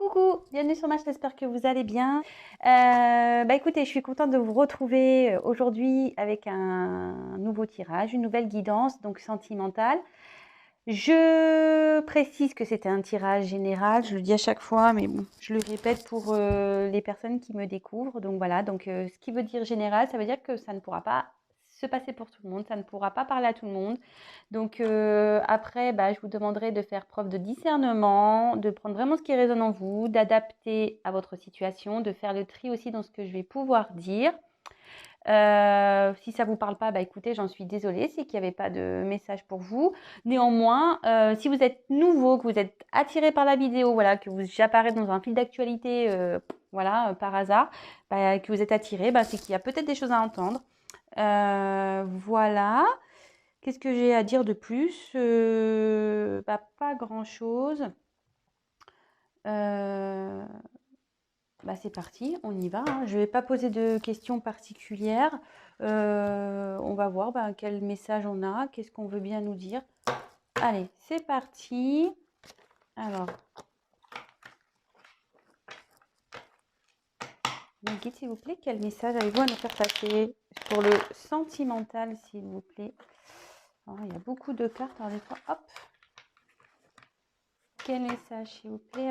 Coucou, bienvenue sur ma chaîne, j'espère que vous allez bien. Écoutez, je suis contente de vous retrouver aujourd'hui avec un nouveau tirage, une nouvelle guidance, donc sentimentale. Je précise que c'était un tirage général, je le dis à chaque fois, mais bon, je le répète pour les personnes qui me découvrent. Donc voilà, ce qui veut dire général, ça veut dire que ça ne pourra pas se passer pour tout le monde, ça ne pourra pas parler à tout le monde. Donc après, je vous demanderai de faire preuve de discernement, de prendre vraiment ce qui résonne en vous, d'adapter à votre situation, de faire le tri aussi dans ce que je vais pouvoir dire. Si ça vous parle pas, écoutez, j'en suis désolée, c'est qu'il n'y avait pas de message pour vous. Néanmoins, si vous êtes nouveau, que vous êtes attiré par la vidéo, voilà, que j'apparais dans un fil d'actualité, par hasard, que vous êtes attiré, c'est qu'il y a peut-être des choses à entendre. Voilà. Qu'est-ce que j'ai à dire de plus? Pas grand-chose. C'est parti, on y va, hein. Je ne vais pas poser de questions particulières. On va voir quel message on a, qu'est-ce qu'on veut bien nous dire. Allez, c'est parti. Alors, mes guides, s'il vous plaît, quel message avez-vous à nous faire passer pour le sentimental, s'il vous plaît? Alors, il y a beaucoup de cartes, alors des fois, hop. Quel message, s'il vous plaît,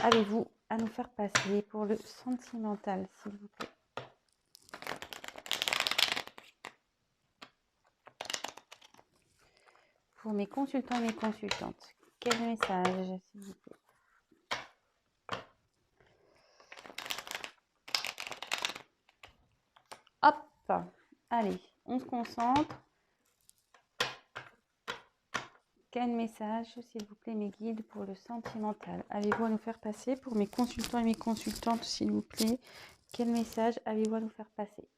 avez-vous à nous faire passer pour le sentimental, s'il vous plaît? Pour mes consultants et mes consultantes, quel message, s'il vous plaît? Hop, allez, on se concentre. Quel message, s'il vous plaît, mes guides, pour le sentimental avez-vous à nous faire passer pour mes consultants et mes consultantes, s'il vous plaît? Quel message avez-vous à nous faire passer?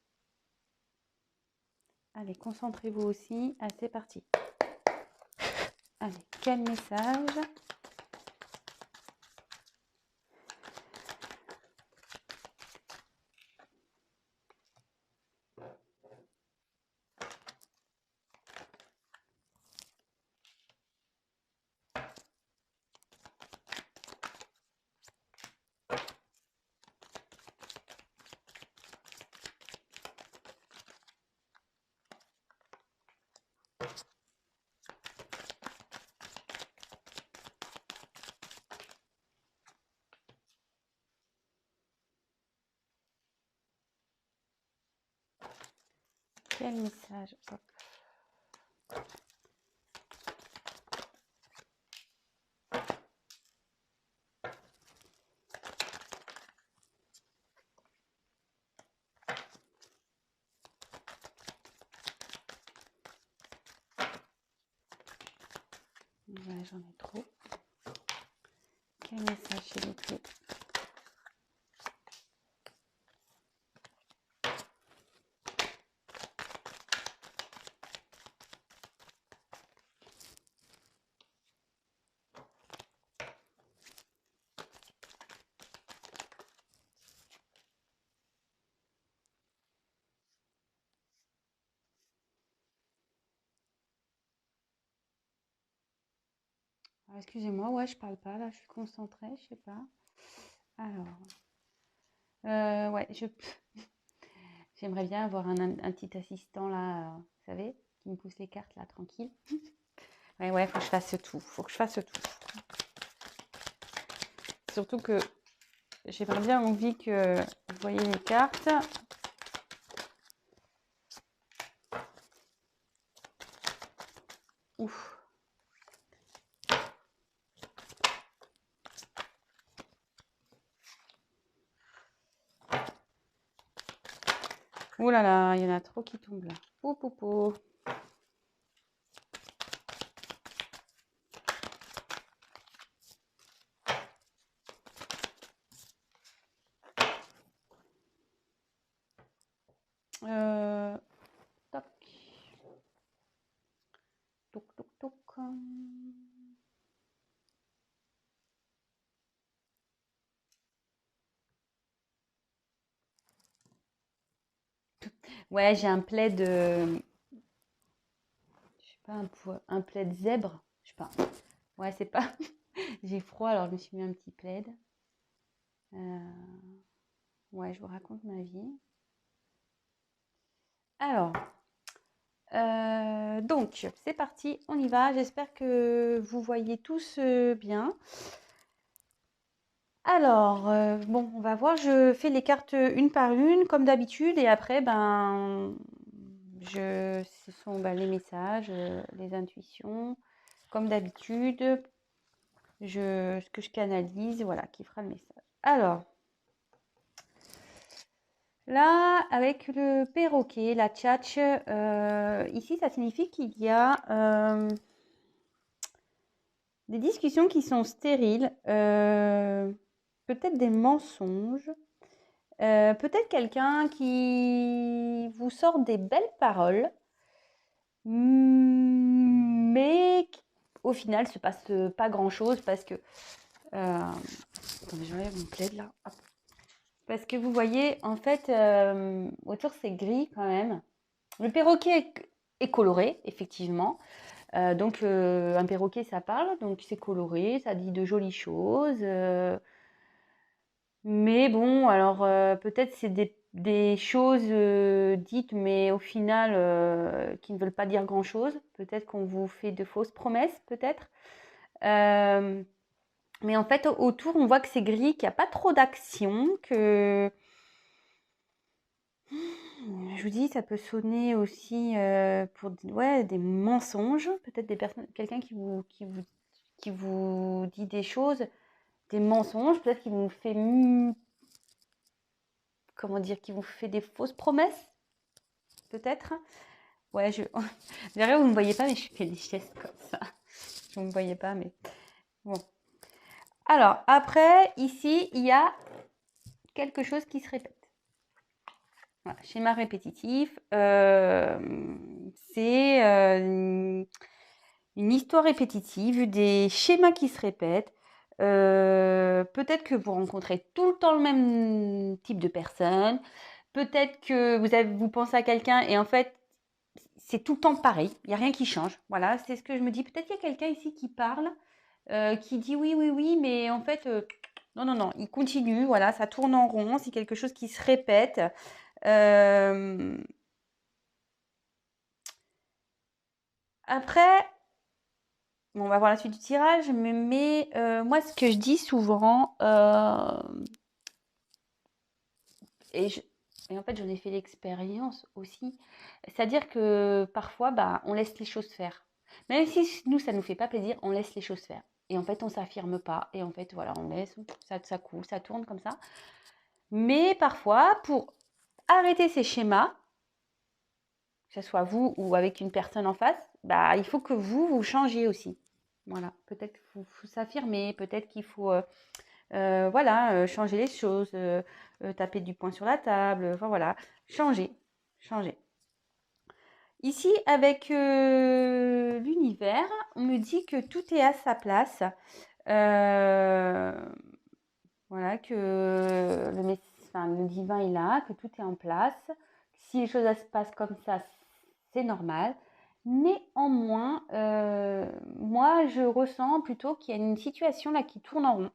Allez, concentrez-vous aussi. Allez, c'est parti. Allez, quel message? Quel message? Hop. Ouais, j'en ai trop. Quel message, s'il vous plaît? Excusez-moi, ouais, je parle pas, là, je suis concentrée, je sais pas. Alors, ouais, j'aimerais bien avoir un petit assistant, là, vous savez, qui me pousse les cartes, là, tranquille. Ouais, faut que je fasse tout, Surtout que j'ai bien envie que vous voyez les cartes. Ouf. Ouh là là, il y en a trop qui tombent là. Pou, pou, pou. Toc. Toc, toc, toc. Ouais, j'ai un plaid, je sais pas, un plaid zèbre, je sais pas. Ouais, c'est pas. j'ai froid, alors je me suis mis un petit plaid. Ouais, je vous raconte ma vie. Alors, donc, c'est parti, on y va. J'espère que vous voyez tous bien. Alors, bon, on va voir. Je fais les cartes une par une, comme d'habitude, et après, ce sont les messages, les intuitions, comme d'habitude. Ce que je canalise, voilà, qui fera le message. Alors, là, avec le perroquet, la tchatche, ici, ça signifie qu'il y a des discussions qui sont stériles, peut-être des mensonges, peut-être quelqu'un qui vous sort des belles paroles, mais au final, se passe pas grand-chose parce que... attendez, j'enlève mon plaid là. Hop. Parce que vous voyez, en fait, autour c'est gris quand même. Le perroquet est coloré, effectivement. Donc un perroquet, ça parle, donc c'est coloré, ça dit de jolies choses. Mais bon, alors peut-être c'est des choses dites, mais au final qui ne veulent pas dire grand-chose. Peut-être qu'on vous fait de fausses promesses, peut-être. Mais en fait, autour, on voit que c'est gris, qu'il n'y a pas trop d'action, que... Je vous dis, ça peut sonner aussi pour des mensonges. Peut-être des personnes, quelqu'un qui vous dit des choses, des mensonges, peut-être qu'il vous fait, comment dire, qui vous fait des fausses promesses, peut-être. Ouais, derrière, vous ne me voyez pas, mais je fais des gestes comme ça. Vous ne me voyez pas, mais bon. Alors, après, ici, il y a quelque chose qui se répète. Voilà, schéma répétitif, c'est une histoire répétitive, des schémas qui se répètent. Peut-être que vous rencontrez tout le temps le même type de personne. Peut-être que vous pensez à quelqu'un et en fait, c'est tout le temps pareil. Il n'y a rien qui change. Voilà, c'est ce que je me dis. Peut-être qu'il y a quelqu'un ici qui parle, qui dit oui, oui, oui, mais en fait, non, non, non, il continue. Voilà, ça tourne en rond. C'est quelque chose qui se répète. Après, on va voir la suite du tirage, mais moi, ce que je dis souvent, et en fait, j'en ai fait l'expérience aussi, c'est-à-dire que parfois, on laisse les choses faire. Même si nous, ça ne nous fait pas plaisir, on laisse les choses faire. Et en fait, on ne s'affirme pas. Et en fait, voilà, on laisse, ça coule, ça tourne comme ça. Mais parfois, pour arrêter ces schémas, que ce soit vous ou avec une personne en face, il faut que vous changiez aussi. Voilà, peut-être qu'il faut s'affirmer, peut-être qu'il faut changer les choses, taper du poing sur la table, enfin voilà, changer, changer. Ici, avec l'univers, on me dit que tout est à sa place. Voilà, que le divin est là, que tout est en place. Si les choses se passent comme ça, c'est normal. Néanmoins, moi, je ressens plutôt qu'il y a une situation là qui tourne en rond.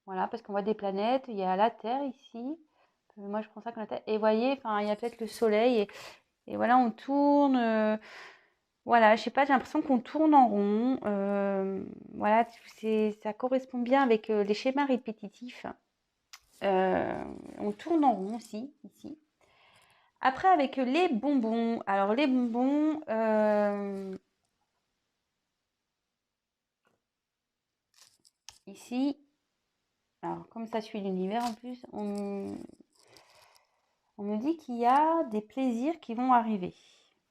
Voilà, parce qu'on voit des planètes, il y a la Terre ici. Moi, je prends ça comme la Terre. Et vous voyez, enfin, il y a peut-être le Soleil. Et voilà, on tourne. Voilà, je sais pas, j'ai l'impression qu'on tourne en rond. Voilà, ça correspond bien avec les schémas répétitifs. On tourne en rond aussi, ici. Après, avec les bonbons. Alors, les bonbons, ici, alors comme ça suit l'univers en plus, on me dit qu'il y a des plaisirs qui vont arriver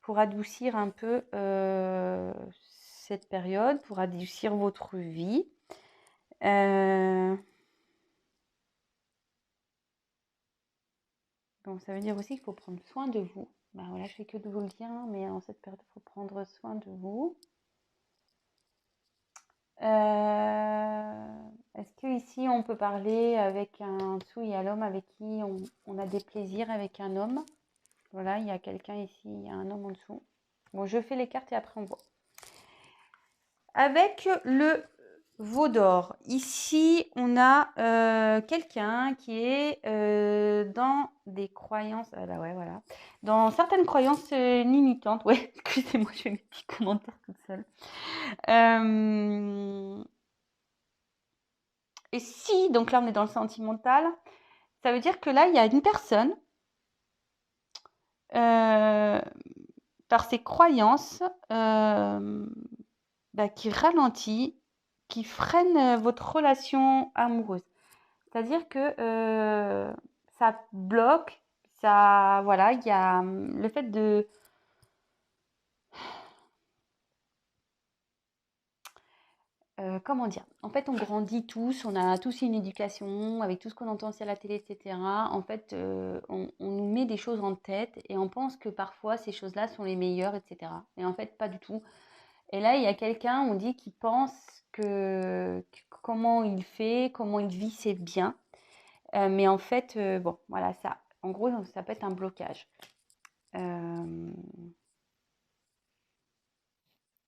pour adoucir un peu cette période, pour adoucir votre vie. Donc ça veut dire aussi qu'il faut prendre soin de vous. Voilà, je fais que de vous le dire, hein, mais en cette période, il faut prendre soin de vous. Est-ce que ici on peut parler avec un dessous, il y a l'homme avec qui on a des plaisirs avec un homme. Voilà, il y a quelqu'un ici, il y a un homme en dessous. Bon, je fais les cartes et après on voit. avec le veau d'or. Ici, on a quelqu'un qui est dans des croyances. Ah bah ouais, voilà. Dans certaines croyances limitantes. Ouais, excusez-moi, je fais mes petits commentaires toute seule. Et si, donc là, on est dans le sentimental, ça veut dire que là, il y a une personne, par ses croyances, qui ralentit, qui freine votre relation amoureuse. C'est-à-dire que ça bloque, ça, voilà, il y a le fait de... comment dire? En fait, on grandit tous, on a tous une éducation, avec tout ce qu'on entend aussi à la télé, etc. En fait, on nous met des choses en tête et on pense que parfois ces choses-là sont les meilleures, etc. Et en fait, pas du tout. Et là, il y a quelqu'un, on dit, qui pense que comment il fait, comment il vit, c'est bien. Mais en fait, bon, voilà, ça, en gros, ça peut être un blocage. Euh,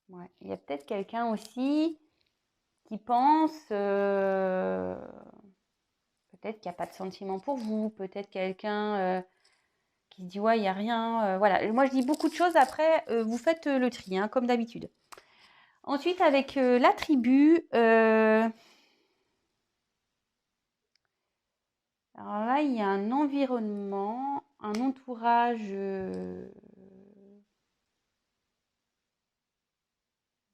ouais. Il y a peut-être quelqu'un aussi qui pense, peut-être qu'il n'y a pas de sentiment pour vous, peut-être quelqu'un qui se dit, ouais, il n'y a rien. Voilà, moi je dis beaucoup de choses, après, vous faites le tri, hein, comme d'habitude. Ensuite, avec la tribu, alors là, il y a un environnement, un entourage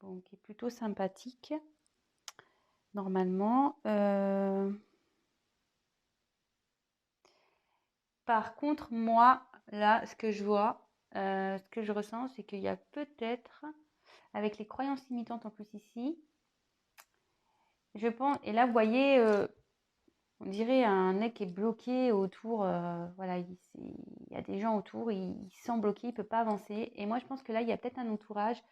bon, qui est plutôt sympathique, normalement. Par contre, moi, là, ce que je vois, ce que je ressens, c'est qu'il y a peut-être, avec les croyances limitantes en plus ici, je pense, et là, vous voyez, on dirait un nez qui est bloqué autour, voilà, il y a des gens autour, il se sent bloqué, il ne peut pas avancer. Et moi, je pense que là, il y a peut-être un entourage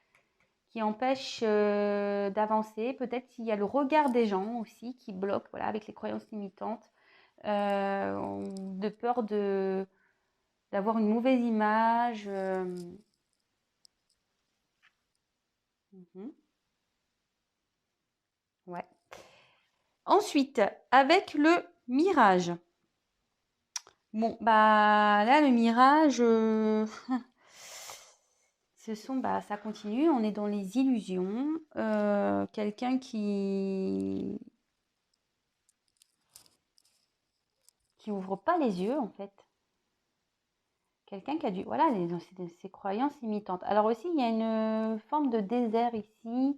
qui empêche d'avancer. Peut-être qu'il y a le regard des gens aussi qui bloque, voilà, avec les croyances limitantes, de peur d'avoir une mauvaise image. Ouais. Ensuite, avec le mirage. Bon, bah là, le mirage, ça continue. On est dans les illusions. Quelqu'un qui ouvre pas les yeux, en fait. Quelqu'un qui a dû, voilà, ses croyances limitantes. Alors aussi, il y a une forme de désert ici.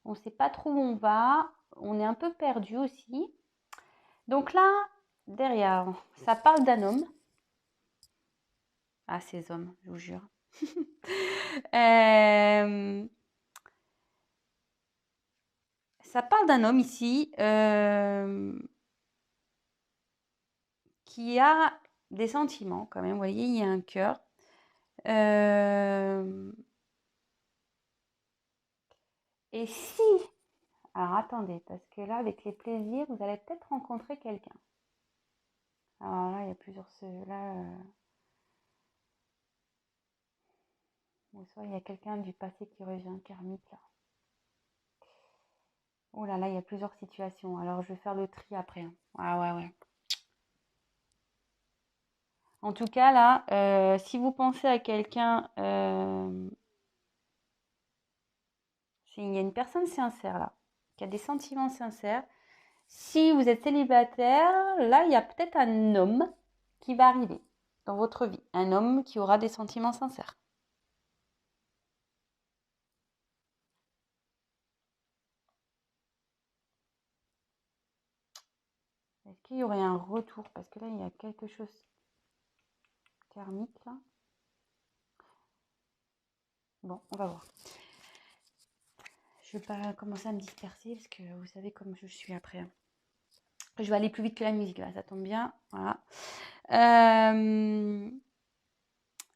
On ne sait pas trop où on va. On est un peu perdu aussi. Donc là, derrière, ça parle d'un homme. Ah, ces hommes, je vous jure. Ça parle d'un homme ici qui a des sentiments quand même. Vous voyez, il y a un cœur. Et si... Alors attendez, parce que là, avec les plaisirs, vous allez peut-être rencontrer quelqu'un. Alors là, il y a plusieurs... Là, soit il y a quelqu'un du passé qui revient, karmique. Là. Oh là là, il y a plusieurs situations. Alors je vais faire le tri après. Hein. Ah ouais, ouais. En tout cas, là, si vous pensez à quelqu'un, il y a une personne sincère là, qui a des sentiments sincères. Si vous êtes célibataire, là, il y a peut-être un homme qui va arriver dans votre vie. Un homme qui aura des sentiments sincères. Est-ce qu'il y aurait un retour? Parce que là, il y a quelque chose karmique là. Bon, on va voir. Je ne vais pas commencer à me disperser parce que vous savez comme je suis après. Je vais aller plus vite que la musique là, ça tombe bien. Voilà.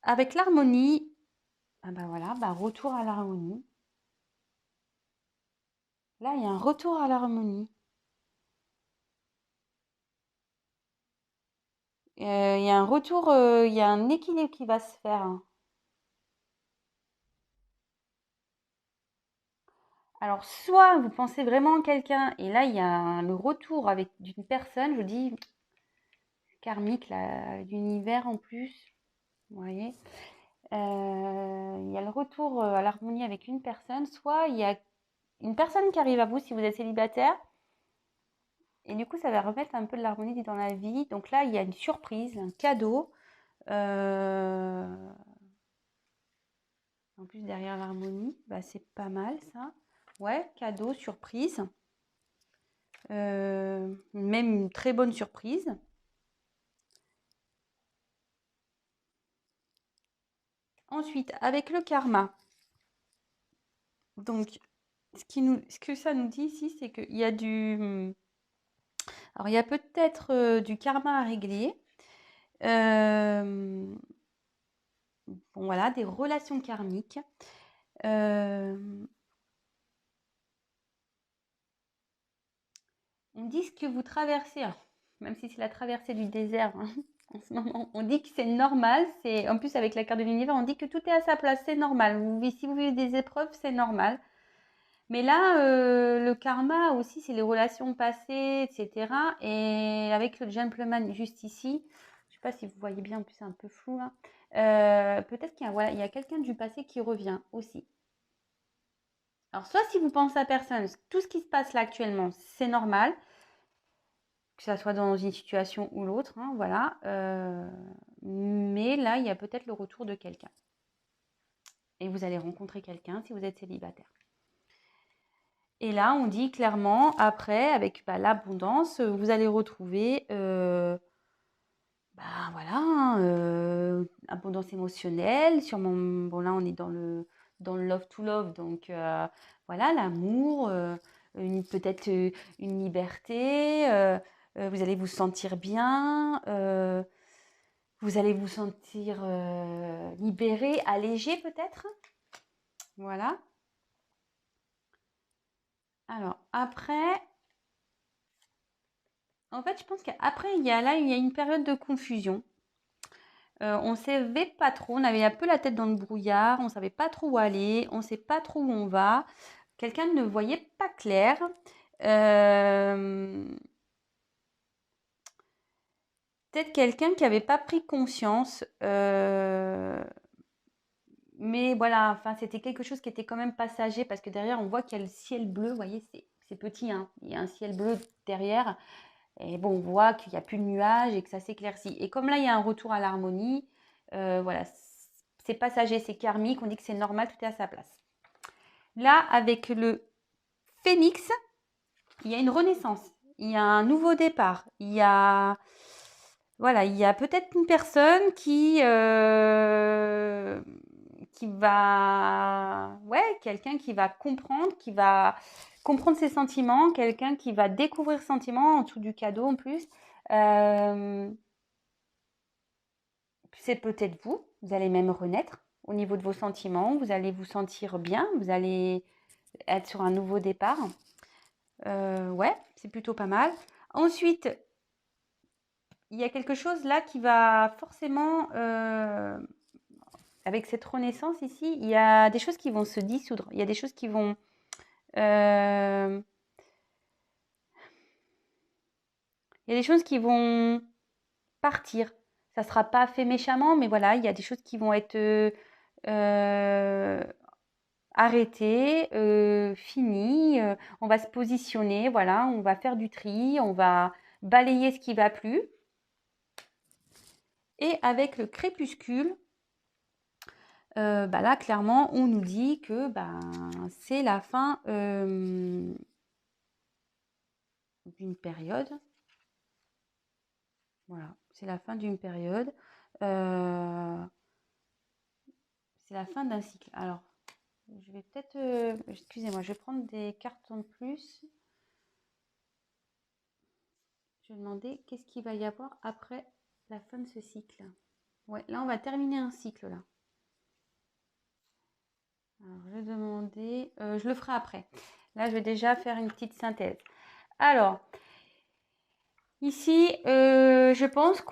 Avec l'harmonie, ah ben voilà, retour à l'harmonie. Là, il y a un retour à l'harmonie. Il y a un retour, il y a un équilibre qui va se faire. Hein. Alors, soit vous pensez vraiment en quelqu'un, et là, il y a le retour avec d'une personne, je dis karmique, l'univers en plus, vous voyez. Il y a le retour à l'harmonie avec une personne, soit il y a une personne qui arrive à vous si vous êtes célibataire, et du coup, ça va remettre un peu de l'harmonie dans la vie. Donc là, il y a une surprise, un cadeau. En plus, derrière l'harmonie, bah, c'est pas mal ça. Ouais, cadeau, surprise. Même une très bonne surprise. Ensuite, avec le karma. Donc, ce que ça nous dit ici, c'est qu'il y a alors, il y a peut-être du karma à régler. Bon, voilà, des relations karmiques. On dit ce que vous traversez, même si c'est la traversée du désert hein, en ce moment, on dit que c'est normal. En plus, avec la carte de l'univers, on dit que tout est à sa place, c'est normal. Si vous vivez des épreuves, c'est normal. Mais là, le karma aussi, c'est les relations passées, etc. Et avec le gentleman juste ici, je ne sais pas si vous voyez bien, en plus c'est un peu flou là. Peut-être qu'il y a, voilà, il y a quelqu'un du passé qui revient aussi. Alors, soit si vous pensez à personne, tout ce qui se passe là actuellement, c'est normal, que ça soit dans une situation ou l'autre, hein, voilà. Mais là, il y a peut-être le retour de quelqu'un. Et vous allez rencontrer quelqu'un si vous êtes célibataire. Et là, on dit clairement, après, avec l'abondance, vous allez retrouver, voilà, hein, abondance émotionnelle. Sûrement, bon là, on est dans le love to love, donc voilà, l'amour, peut-être une liberté. Vous allez vous sentir bien, vous allez vous sentir libéré, allégé peut-être. Voilà. Alors après, en fait, je pense qu'après, il y a une période de confusion. On ne savait pas trop, on avait un peu la tête dans le brouillard, on ne savait pas trop où aller, on ne sait pas trop où on va. Quelqu'un ne voyait pas clair. Peut-être quelqu'un qui n'avait pas pris conscience. Mais voilà, enfin, c'était quelque chose qui était quand même passager parce que derrière, on voit qu'il y a le ciel bleu. Vous voyez, c'est petit, hein. Il y a un ciel bleu derrière. Et bon, on voit qu'il n'y a plus de nuages et que ça s'éclaircit. Et comme là, il y a un retour à l'harmonie, voilà, c'est passager, c'est karmique, on dit que c'est normal, tout est à sa place. Là, avec le phénix, il y a une renaissance, il y a un nouveau départ, il y a, voilà, il y a peut-être une personne qui va, ouais, quelqu'un qui va comprendre ses sentiments, quelqu'un qui va découvrir ses sentiments en dessous du cadeau en plus. Euh, c'est peut-être vous, vous allez même renaître au niveau de vos sentiments, vous allez vous sentir bien, vous allez être sur un nouveau départ. Ouais, c'est plutôt pas mal. Ensuite, il y a quelque chose là qui va forcément, avec cette renaissance ici, il y a des choses qui vont se dissoudre, il y a des choses qui vont... il y a des choses qui vont partir. Ça ne sera pas fait méchamment, mais voilà, il y a des choses qui vont être arrêtées, finies. On va se positionner, voilà, on va faire du tri, on va balayer ce qui ne va plus. Et avec le crépuscule, là, clairement, on nous dit que c'est la fin d'une période. Voilà, c'est la fin d'une période. C'est la fin d'un cycle. Alors, je vais peut-être... excusez-moi, je vais prendre des cartes en plus. Je vais demander qu'est-ce qu'il va y avoir après la fin de ce cycle. Ouais, là, on va terminer un cycle, là. Alors, je vais demander... je le ferai après. Là, je vais déjà faire une petite synthèse. Alors, Ici, je pense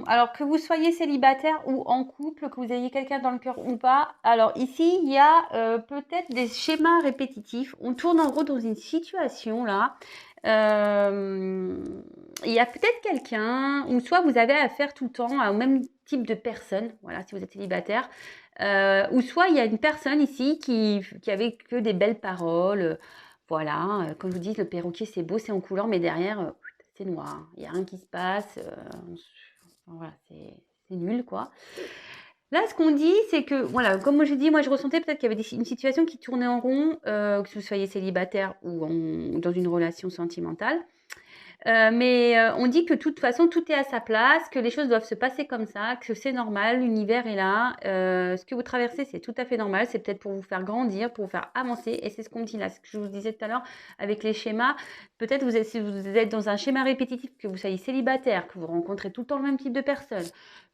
alors que vous soyez célibataire ou en couple, que vous ayez quelqu'un dans le cœur ou pas, alors ici, il y a peut-être des schémas répétitifs. On tourne en gros dans une situation là. Euh, il y a peut-être quelqu'un, ou soit vous avez affaire tout le temps au même type de personne, voilà, si vous êtes célibataire, ou soit il y a une personne ici qui avait que des belles paroles. Voilà, comme je vous dis, le perroquet c'est beau, c'est en couleur, mais derrière, c'est noir. Il n'y a rien qui se passe. Voilà, c'est nul, quoi. Là, ce qu'on dit, c'est que, voilà, comme moi j'ai dit, moi je ressentais peut-être qu'il y avait une situation qui tournait en rond, que vous soyez célibataire ou dans une relation sentimentale. Mais on dit que de toute façon, tout est à sa place, que les choses doivent se passer comme ça, que c'est normal, l'univers est là. Ce que vous traversez, c'est tout à fait normal. C'est peut-être pour vous faire grandir, pour vous faire avancer. Et c'est ce qu'on me dit là, ce que je vous disais tout à l'heure avec les schémas. Peut-être si vous êtes dans un schéma répétitif, que vous soyez célibataire, que vous rencontrez tout le temps le même type de personne,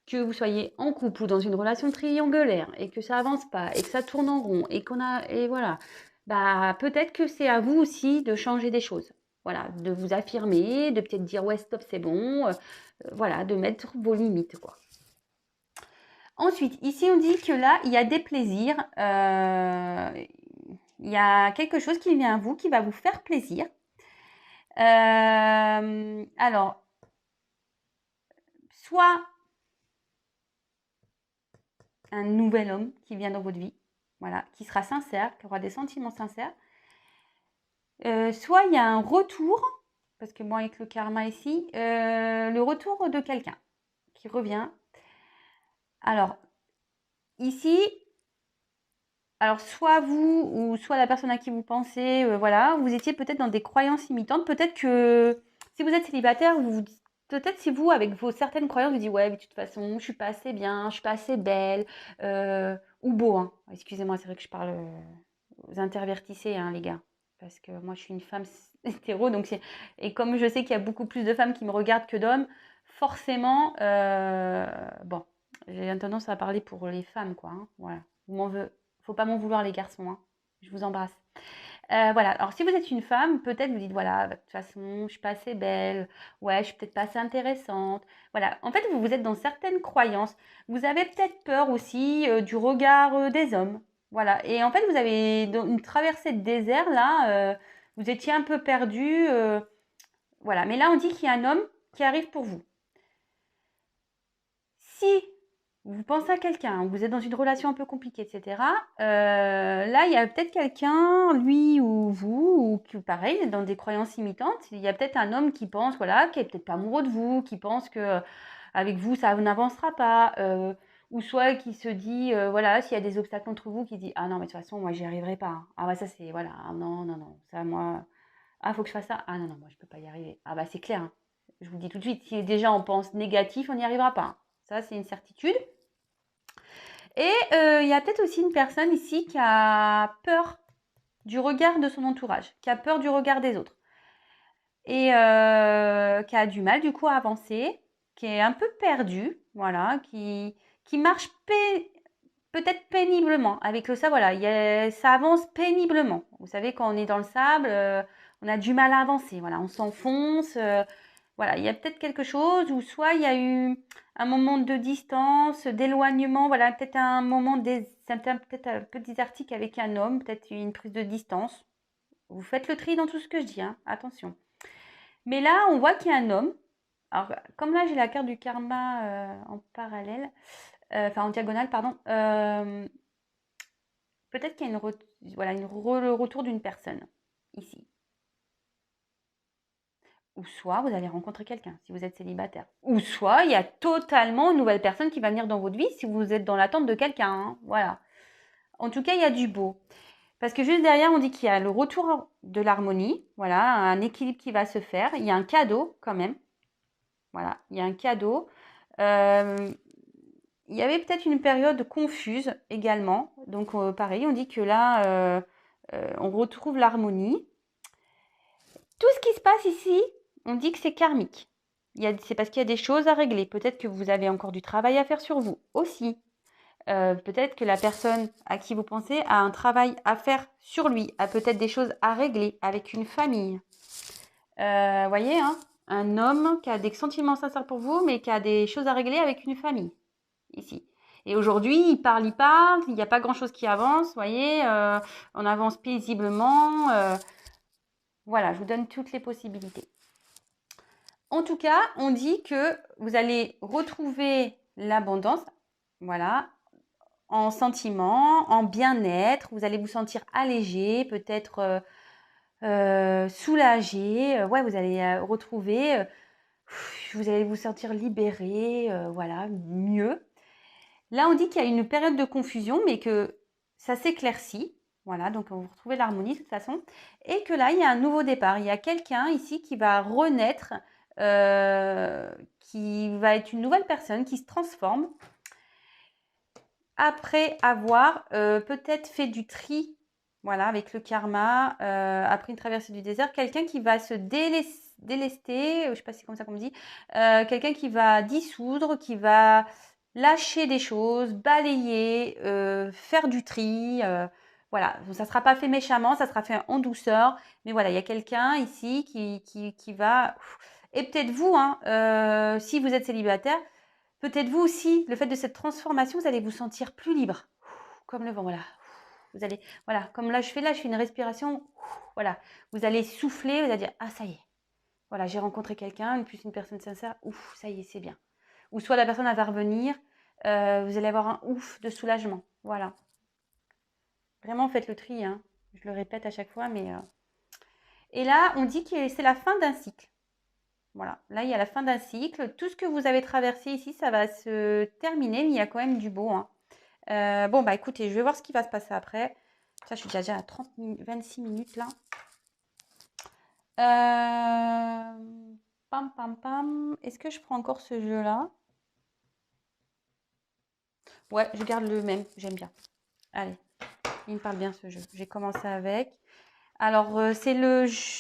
que vous soyez en couple ou dans une relation triangulaire et que ça avance pas et que ça tourne en rond et voilà. Bah, peut-être que c'est à vous aussi de changer des choses. Voilà, de vous affirmer, de peut-être dire ouais stop c'est bon, voilà, de mettre vos limites quoi. Ensuite, ici on dit que là il y a des plaisirs, il y a quelque chose qui vient à vous qui va vous faire plaisir. Alors, soit un nouvel homme qui vient dans votre vie, voilà, qui sera sincère, qui aura des sentiments sincères. Soit il y a un retour, parce que moi avec le karma ici, le retour de quelqu'un qui revient. Alors, ici, alors soit vous ou soit la personne à qui vous pensez, voilà, vous étiez peut-être dans des croyances limitantes. Peut-être que si vous êtes célibataire, peut-être si vous, avec vos certaines croyances, vous dites ouais, mais de toute façon, je suis pas assez bien, je suis pas assez belle, ou beau. Hein. Excusez-moi, c'est vrai que je parle, vous intervertissez, hein, les gars, parce que moi, je suis une femme hétéro, donc et comme je sais qu'il y a beaucoup plus de femmes qui me regardent que d'hommes, forcément, bon, j'ai tendance à parler pour les femmes, quoi. Hein, voilà, faut pas m'en vouloir les garçons, hein. Je vous embrasse. Voilà, alors si vous êtes une femme, peut-être vous dites voilà, bah, de toute façon, je suis pas assez belle, ouais, je suis peut-être pas assez intéressante. Voilà, en fait, vous êtes dans certaines croyances. Vous avez peut-être peur aussi du regard des hommes. Voilà, et en fait, vous avez dans une traversée de désert là, vous étiez un peu perdu. Voilà, mais là, on dit qu'il y a un homme qui arrive pour vous. Si vous pensez à quelqu'un, vous êtes dans une relation un peu compliquée, etc. Là, il y a peut-être quelqu'un, lui ou vous, ou qui, pareil, dans des croyances imitantes. Il y a peut-être un homme qui pense, voilà, qui est peut-être pas amoureux de vous, qui pense que avec vous, ça n'avancera pas, ou soit qui se dit, voilà, s'il y a des obstacles entre vous, qui dit, ah non, mais de toute façon, moi, j'y arriverai pas. Hein. Ah ouais, ça c'est, voilà, ah, non, non, non, ça, moi, ah, faut que je fasse ça. Ah non, non, moi, je peux pas y arriver. Ah bah c'est clair. Hein. Je vous le dis tout de suite, si déjà on pense négatif, on n'y arrivera pas. Hein. Ça, c'est une certitude. Et il y a peut-être aussi une personne ici qui a peur du regard de son entourage, qui a peur du regard des autres et qui a du mal du coup à avancer, qui est un peu perdu, voilà, qui marche peut-être péniblement. Avec le sable, voilà, ça avance péniblement. Vous savez, quand on est dans le sable, on a du mal à avancer, voilà, on s'enfonce. Voilà, il y a peut-être quelque chose, ou soit il y a eu un moment de distance, d'éloignement, voilà, peut-être un moment, peut-être un peu désertique avec un homme, peut-être une prise de distance. Vous faites le tri dans tout ce que je dis, hein, attention. Mais là, on voit qu'il y a un homme. Alors, comme là, j'ai la carte du karma en parallèle, enfin en diagonale, pardon. Peut-être qu'il y a le retour d'une personne ici. Ou soit vous allez rencontrer quelqu'un si vous êtes célibataire. Ou soit il y a totalement une nouvelle personne qui va venir dans votre vie si vous êtes dans l'attente de quelqu'un. Hein. Voilà. En tout cas, il y a du beau. Parce que juste derrière, on dit qu'il y a le retour de l'harmonie. Voilà, un équilibre qui va se faire. Il y a un cadeau quand même. Voilà, il y a un cadeau. Il y avait peut-être une période confuse également. Donc pareil, on dit que là, on retrouve l'harmonie. Tout ce qui se passe ici, on dit que c'est karmique. C'est parce qu'il y a des choses à régler. Peut-être que vous avez encore du travail à faire sur vous aussi. Peut-être que la personne à qui vous pensez a un travail à faire sur lui, a peut-être des choses à régler avec une famille. Voyez, hein, un homme qui a des sentiments sincères pour vous, mais qui a des choses à régler avec une famille, ici. Et aujourd'hui, il parle, il n'y a pas grand-chose qui avance, vous voyez, on avance paisiblement. Voilà, je vous donne toutes les possibilités. En tout cas, on dit que vous allez retrouver l'abondance, voilà, en sentiments, en bien-être. Vous allez vous sentir allégé, peut-être soulagé. Ouais, vous allez retrouver, vous allez vous sentir libéré, voilà, mieux. Là, on dit qu'il y a une période de confusion, mais que ça s'éclaircit. Voilà, donc on va retrouver l'harmonie de toute façon. Et que là, il y a un nouveau départ. Il y a quelqu'un ici qui va renaître, qui va être une nouvelle personne, qui se transforme. Après avoir peut-être fait du tri, voilà, avec le karma, après une traversée du désert, quelqu'un qui va se délester, je ne sais pas si c'est comme ça qu'on me dit, quelqu'un qui va dissoudre, qui va lâcher des choses, balayer, faire du tri. Voilà, ça ne sera pas fait méchamment, ça sera fait en douceur. Mais voilà, il y a quelqu'un ici qui va... Et peut-être vous, hein, si vous êtes célibataire, peut-être vous aussi, le fait de cette transformation, vous allez vous sentir plus libre, comme le vent, voilà. Vous allez, voilà, comme là je fais une respiration, voilà. Vous allez souffler, vous allez dire, ah ça y est, voilà, j'ai rencontré quelqu'un, plus une personne sincère, ouf, ça y est, c'est bien. Ou soit la personne elle va revenir, vous allez avoir un ouf de soulagement, voilà. Vraiment faites le tri, hein. Je le répète à chaque fois, mais... Et là, on dit que c'est la fin d'un cycle. Voilà, là il y a la fin d'un cycle. Tout ce que vous avez traversé ici, ça va se terminer, mais il y a quand même du beau, hein. Bon, bah écoutez, je vais voir ce qui va se passer après. Ça, je suis déjà à 26 minutes là. Pam, pam, pam. Est-ce que je prends encore ce jeu-là? Ouais, je garde le même. J'aime bien. Allez, il me parle bien ce jeu. J'ai commencé avec. Alors, c'est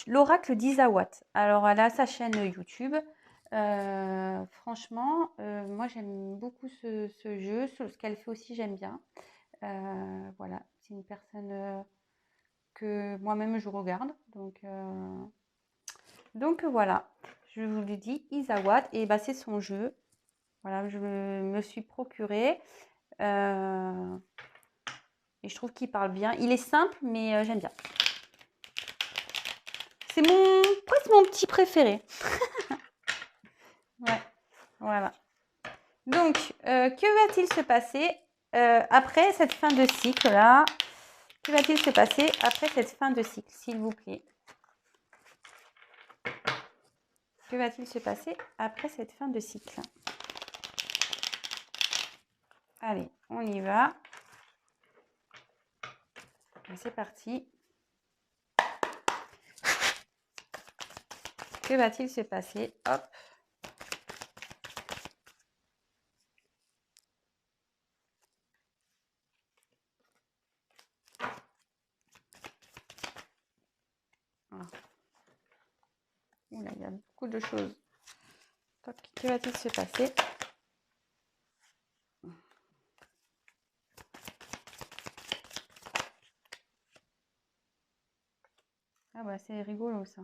l'oracle d'Isawat. Alors, elle a sa chaîne YouTube. Franchement, moi, j'aime beaucoup ce jeu. Ce qu'elle fait aussi, j'aime bien. Voilà, c'est une personne que moi-même je regarde. Donc voilà, je vous le dis, Isawat, et bah, c'est son jeu. Voilà, je me suis procuré. Et je trouve qu'il parle bien. Il est simple, mais j'aime bien. C'est presque mon petit préféré. Ouais, voilà. Donc, que va-t-il se passer après cette fin de cycle-là? Que va-t-il se passer après cette fin de cycle, s'il vous plaît? Que va-t-il se passer après cette fin de cycle? Allez, on y va. C'est parti. Que va-t-il se passer? Hop. Voilà. Oula, il y a beaucoup de choses. Que va-t-il se passer? Ah bah c'est rigolo ça.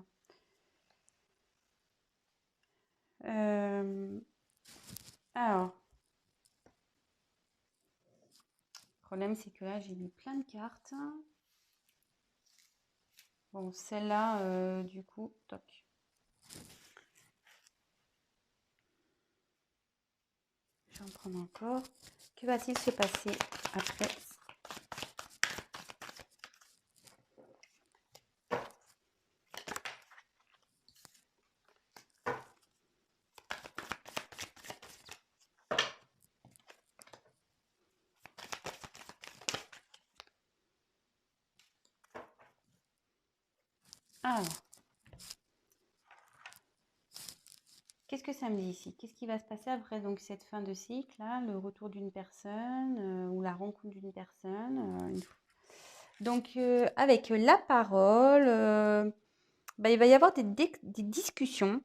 Alors, le problème c'est que là j'ai mis plein de cartes. Bon, celle-là, du coup, toc. Je vais en prendre encore. Que va-t-il se passer après? Alors, qu'est-ce que ça me dit ici? Qu'est-ce qui va se passer après donc cette fin de cycle là, le retour d'une personne ou la rencontre d'une personne Donc avec la parole, bah, il va y avoir des discussions.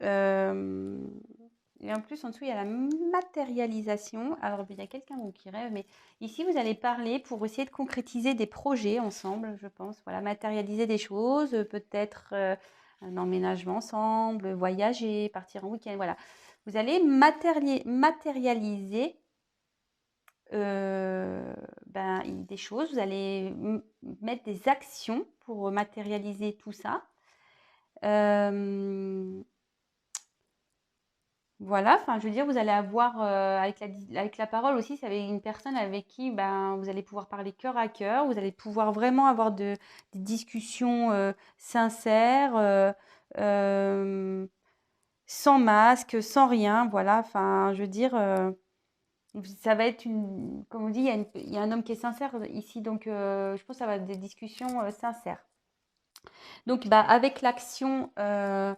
Et en plus, en dessous, il y a la matérialisation. Alors, il y a quelqu'un qui rêve, mais ici, vous allez parler pour essayer de concrétiser des projets ensemble, je pense. Voilà, matérialiser des choses, peut-être un emménagement ensemble, voyager, partir en week-end, voilà. Vous allez matérialiser des choses, vous allez mettre des actions pour matérialiser tout ça. Voilà, enfin, je veux dire, vous allez avoir avec la parole aussi, c'est avec une personne avec qui vous allez pouvoir parler cœur à cœur, vous allez pouvoir vraiment avoir des discussions sincères, sans masque, sans rien, voilà, enfin, je veux dire, ça va être comme on dit, il y a un homme qui est sincère ici, donc je pense que ça va être des discussions sincères. Donc, avec l'action, il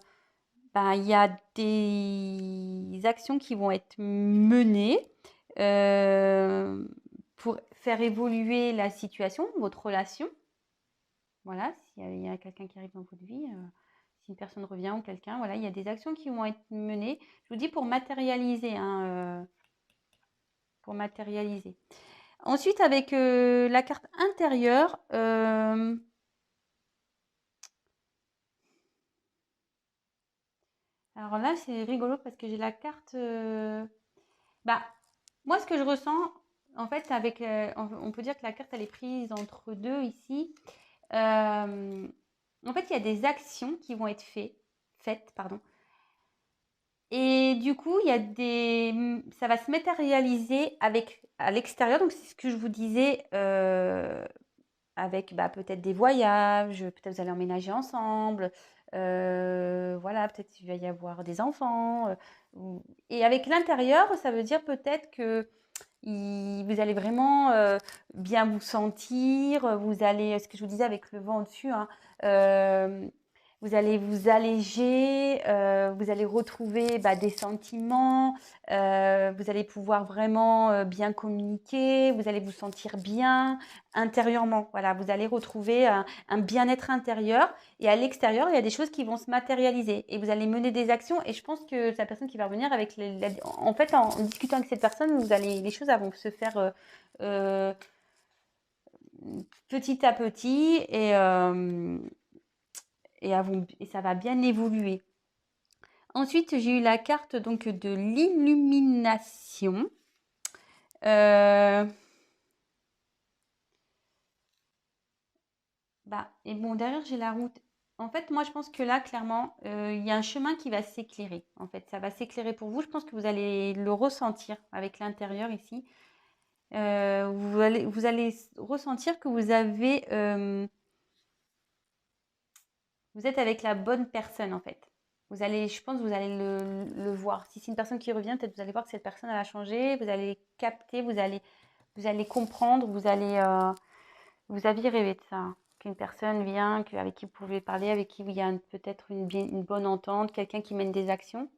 y a des actions qui vont être menées pour faire évoluer la situation, votre relation. Voilà, s'il y a quelqu'un qui arrive dans votre vie, si une personne revient ou quelqu'un, voilà, il y a des actions qui vont être menées. Je vous dis pour matérialiser, hein, pour matérialiser. Ensuite, avec la carte intérieure, alors là, c'est rigolo parce que j'ai la carte. Moi, ce que je ressens, en fait, on peut dire que la carte, elle est prise entre deux ici. En fait, il y a des actions qui vont être faites, pardon. Et du coup, ça va se matérialiser à l'extérieur. Donc, c'est ce que je vous disais, avec peut-être des voyages, peut-être vous allez emménager ensemble, voilà, peut-être il va y avoir des enfants. Et avec l'intérieur, ça veut dire peut-être que vous allez vraiment bien vous sentir, vous allez, ce que je vous disais avec le vent au-dessus, hein, vous allez vous alléger, vous allez retrouver des sentiments, vous allez pouvoir vraiment bien communiquer, vous allez vous sentir bien intérieurement. Voilà, vous allez retrouver un bien-être intérieur et à l'extérieur, il y a des choses qui vont se matérialiser et vous allez mener des actions. Et je pense que la personne qui va revenir avec en fait, en discutant avec cette personne, les choses vont se faire euh, petit à petit et ça va bien évoluer. Ensuite, j'ai eu la carte donc de l'illumination. Et bon, derrière, j'ai la route. En fait, moi, je pense que là, clairement, il y a un chemin qui va s'éclairer. En fait, ça va s'éclairer pour vous. Je pense que vous allez le ressentir avec l'intérieur ici. Vous allez ressentir que vous êtes avec la bonne personne, en fait. Je pense que vous allez le voir. Si c'est une personne qui revient, peut-être vous allez voir que cette personne, elle a changé. Vous allez capter, vous allez comprendre, vous aviez rêvé de ça, hein, qu'une personne vient, avec qui vous pouvez parler, avec qui il y a peut-être une bonne entente, quelqu'un qui mène des actions.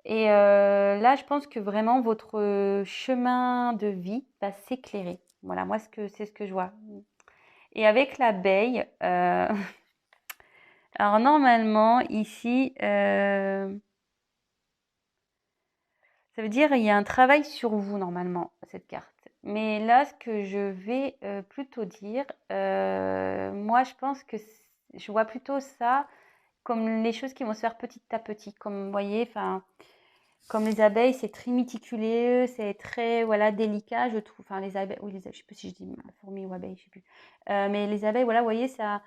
Et là, je pense que vraiment votre chemin de vie va s'éclairer. Voilà, moi, c'est ce que je vois. Et avec l'abeille, alors normalement, ici, ça veut dire il y a un travail sur vous, normalement, cette carte. Mais là, ce que je vais plutôt dire, moi, je pense que je vois plutôt ça comme les choses qui vont se faire petit à petit. Comme vous voyez, enfin, comme les abeilles, c'est très méticuleux, c'est très voilà délicat, je trouve. Enfin, les abeilles, oui, je sais plus si je dis fourmis ou abeilles, je sais plus. Mais les abeilles, voilà, vous voyez, ça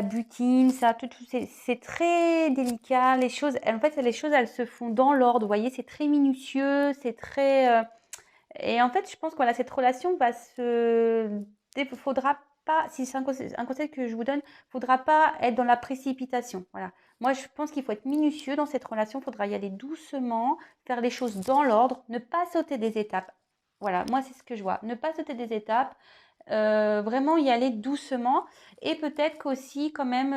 butine, c'est très délicat. Les choses, en fait, les choses, elles se font dans l'ordre. Vous voyez, c'est très minutieux, c'est très. Et en fait, je pense que voilà, cette relation va se. Faudra pas, si c'est un conseil que je vous donne, faudra pas être dans la précipitation. Voilà. Moi, je pense qu'il faut être minutieux dans cette relation. Il faudra y aller doucement, faire les choses dans l'ordre, ne pas sauter des étapes. Voilà, moi, c'est ce que je vois. Ne pas sauter des étapes, vraiment y aller doucement. Et peut-être qu'aussi, quand même,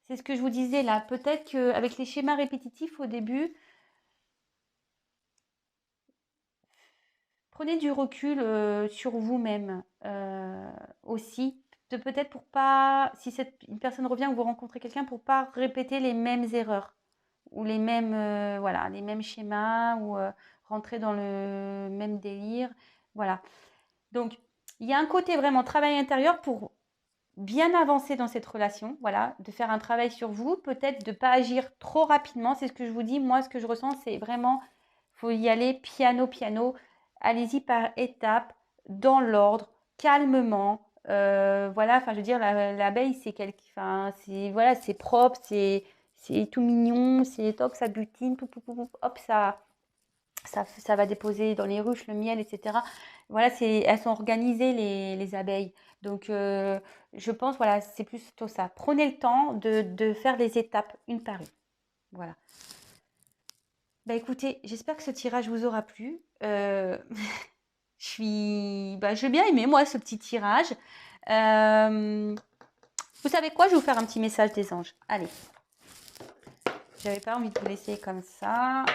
c'est ce que je vous disais là, peut-être qu'avec les schémas répétitifs au début, prenez du recul sur vous-même aussi. Peut-être pour pas, si une personne revient ou vous rencontrez quelqu'un, pour pas répéter les mêmes erreurs ou les mêmes, voilà, les mêmes schémas ou rentrer dans le même délire. Voilà. Donc, il y a un côté vraiment travail intérieur pour bien avancer dans cette relation, voilà, de faire un travail sur vous, peut-être de ne pas agir trop rapidement. C'est ce que je vous dis. Moi, ce que je ressens, c'est vraiment, faut y aller piano, piano. Allez-y par étapes, dans l'ordre, calmement. Voilà, enfin, je veux dire, l'abeille, c'est enfin, c'est voilà, c'est propre, c'est tout mignon, c'est toc, ça butine, pou, pou, pou, pou, hop, ça va déposer dans les ruches le miel, etc. Voilà, elles sont organisées, les abeilles. Donc, je pense, voilà, c'est plutôt ça. Prenez le temps de faire les étapes une par une. Voilà. Bah écoutez, j'espère que ce tirage vous aura plu. J'ai bien aimé, moi, ce petit tirage. Vous savez quoi? Je vais vous faire un petit message des anges. Allez. J'avais pas envie de vous laisser comme ça.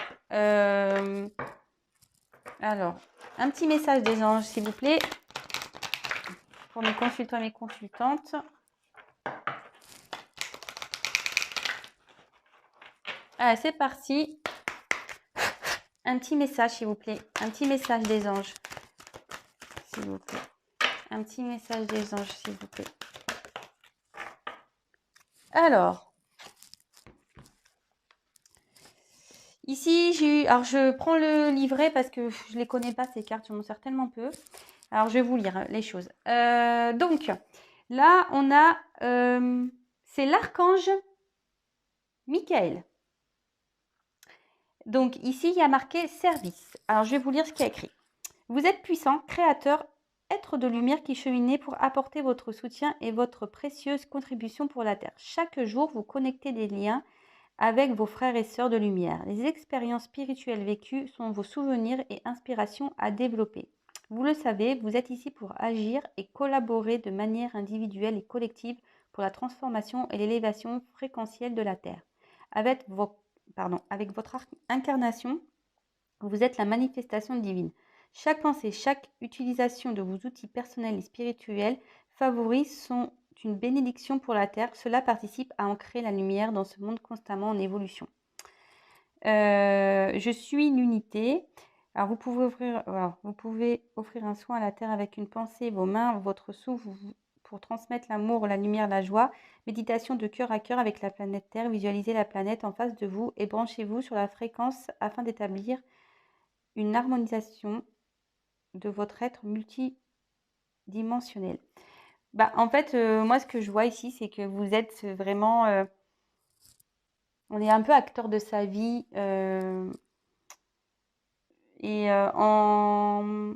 Alors, un petit message des anges, s'il vous plaît, pour mes consultants et mes consultantes. Allez, c'est parti. Un petit message, s'il vous plaît. Un petit message des anges, s'il vous plaît. Un petit message des anges, s'il vous plaît. Alors, ici, alors je prends le livret parce que je ne les connais pas, ces cartes, je m'en sers tellement peu. Alors, je vais vous lire les choses. Donc, là, on a, c'est l'archange Michael. Donc, ici, il y a marqué service. Alors, je vais vous lire ce qu'il y a écrit. Vous êtes puissant, créateur, être de lumière qui cheminez pour apporter votre soutien et votre précieuse contribution pour la Terre. Chaque jour, vous connectez des liens avec vos frères et sœurs de lumière. Les expériences spirituelles vécues sont vos souvenirs et inspirations à développer. Vous le savez, vous êtes ici pour agir et collaborer de manière individuelle et collective pour la transformation et l'élévation fréquentielle de la Terre. Avec votre incarnation, vous êtes la manifestation divine. Chaque pensée, chaque utilisation de vos outils personnels et spirituels favorise une bénédiction pour la Terre. Cela participe à ancrer la lumière dans ce monde constamment en évolution. Je suis l'unité. Alors vous pouvez offrir un soin à la Terre avec une pensée, vos mains, votre souffle pour transmettre l'amour, la lumière, la joie. Méditation de cœur à cœur avec la planète Terre. Visualisez la planète en face de vous et branchez-vous sur la fréquence afin d'établir une harmonisation de votre être multidimensionnel. En fait, moi, ce que je vois ici, c'est que vous êtes vraiment... on est un peu acteur de sa vie. Et en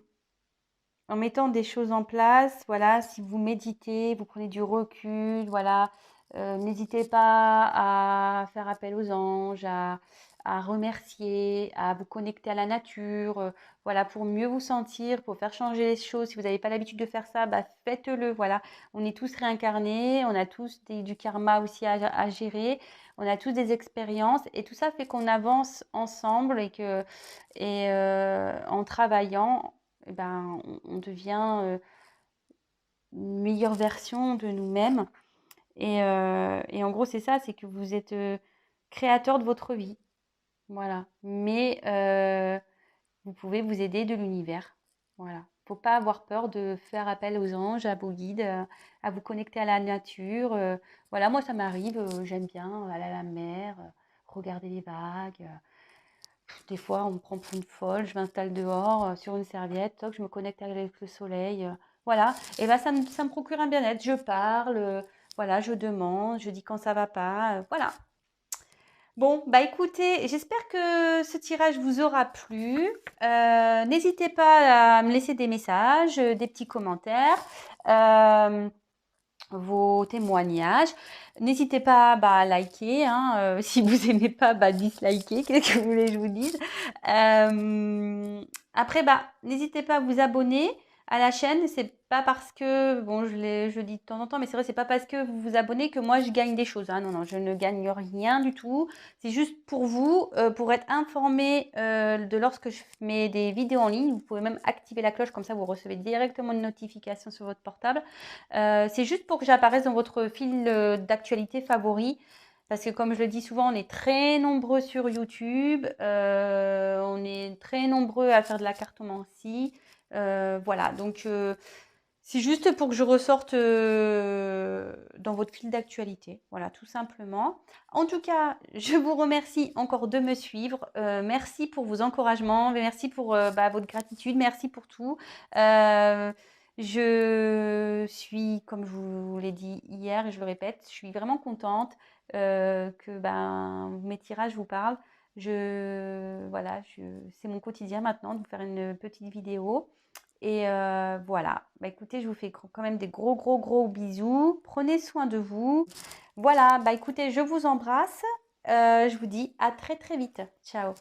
mettant des choses en place, voilà, si vous méditez, vous prenez du recul, voilà, n'hésitez pas à faire appel aux anges, à remercier, à vous connecter à la nature, voilà, pour mieux vous sentir, pour faire changer les choses. Si vous n'avez pas l'habitude de faire ça, faites-le, voilà. On est tous réincarnés, on a tous du karma aussi à gérer, on a tous des expériences et tout ça fait qu'on avance ensemble et en travaillant, on devient une meilleure version de nous-mêmes. Et en gros, c'est ça, c'est que vous êtes créateur de votre vie. Voilà. Mais vous pouvez vous aider de l'univers. Voilà. Faut pas avoir peur de faire appel aux anges, à vos guides, à vous connecter à la nature. Voilà, moi, ça m'arrive, j'aime bien aller à la mer, regarder les vagues. Des fois, on me prend pour une folle, je m'installe dehors sur une serviette, toc, je me connecte avec le soleil. Voilà. Et ça me procure un bien-être. Je parle, voilà, je demande, je dis quand ça va pas. Voilà. Bon, écoutez, j'espère que ce tirage vous aura plu. N'hésitez pas à me laisser des messages, des petits commentaires, vos témoignages. N'hésitez pas à liker, hein, si vous n'aimez pas, dislikez, qu'est-ce que vous voulez que je vous dise. Après, n'hésitez pas à vous abonner à la chaîne. C'est pas parce que, bon, je le dis de temps en temps, mais c'est vrai, c'est pas parce que vous vous abonnez que moi je gagne des choses. Hein. Non, je ne gagne rien du tout. C'est juste pour vous, pour être informé de lorsque je mets des vidéos en ligne. Vous pouvez même activer la cloche, comme ça vous recevez directement une notification sur votre portable. C'est juste pour que j'apparaisse dans votre fil d'actualité favori. Parce que comme je le dis souvent, on est très nombreux sur YouTube, on est très nombreux à faire de la cartomancie. Voilà, donc c'est juste pour que je ressorte dans votre fil d'actualité. Voilà, tout simplement. En tout cas, je vous remercie encore de me suivre. Merci pour vos encouragements, merci pour votre gratitude, merci pour tout. Je suis, comme je vous l'ai dit hier et je le répète, je suis vraiment contente que mes tirages vous parlent. Voilà, c'est mon quotidien maintenant de vous faire une petite vidéo. Et voilà, écoutez, je vous fais quand même des gros, gros, gros bisous. Prenez soin de vous. Voilà, écoutez, je vous embrasse. Je vous dis à très, très vite. Ciao.